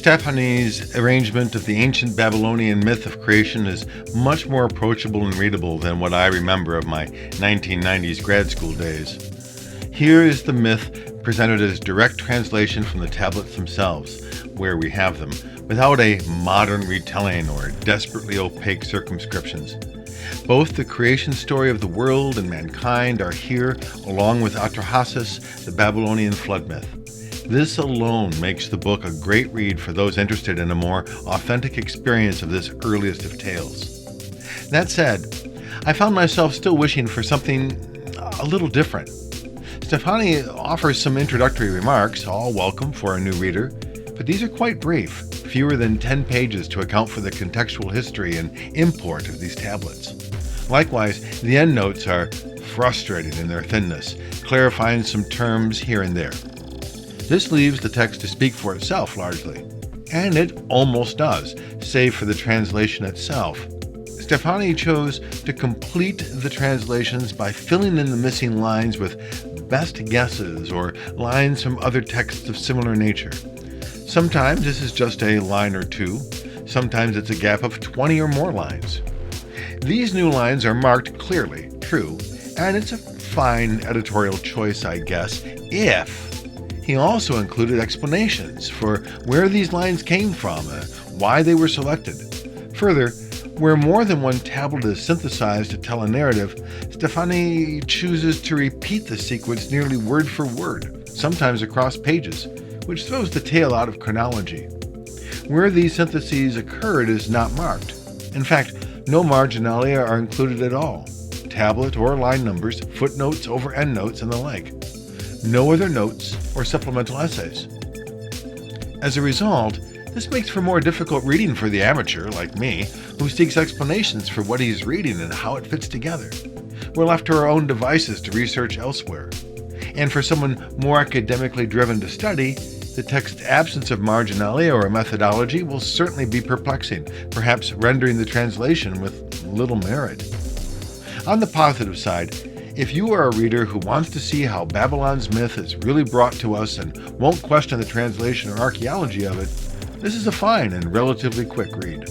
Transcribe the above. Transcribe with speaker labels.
Speaker 1: Stephany's arrangement of the ancient Babylonian myth of creation is much more approachable and readable than what I remember of my 1990s grad school days. Here is the myth presented as direct translation from the tablets themselves, where we have them, without a modern retelling or desperately opaque circumscriptions. Both the creation story of the world and mankind are here, along with Atrahasis, the Babylonian flood myth. This alone makes the book a great read for those interested in a more authentic experience of this earliest of tales. That said, I found myself still wishing for something a little different. Stephany offers some introductory remarks, all welcome for a new reader, but these are quite brief, fewer than 10 pages to account for the contextual history and import of these tablets. Likewise, the endnotes are frustrating in their thinness, clarifying some terms here and there. This leaves the text to speak for itself largely, and it almost does, save for the translation itself. Stephany chose to complete the translations by filling in the missing lines with best guesses or lines from other texts of similar nature. Sometimes this is just a line or two, sometimes it's a gap of 20 or more lines. These new lines are marked clearly, true, and it's a fine editorial choice, I guess, if he also included explanations for where these lines came from, why they were selected. Further, where more than one tablet is synthesized to tell a narrative, Stephany chooses to repeat the sequence nearly word for word, sometimes across pages, which throws the tale out of chronology. Where these syntheses occurred is not marked. In fact, no marginalia are included at all. Tablet or line numbers, footnotes over endnotes, and the like. No other notes or supplemental essays. As a result, this makes for more difficult reading for the amateur, like me, who seeks explanations for what he's reading and how it fits together. We're left to our own devices to research elsewhere. And for someone more academically driven to study, the text's absence of marginalia or methodology will certainly be perplexing, perhaps rendering the translation with little merit. On the positive side, if you are a reader who wants to see how Babylon's myth is really brought to us and won't question the translation or archaeology of it, this is a fine and relatively quick read.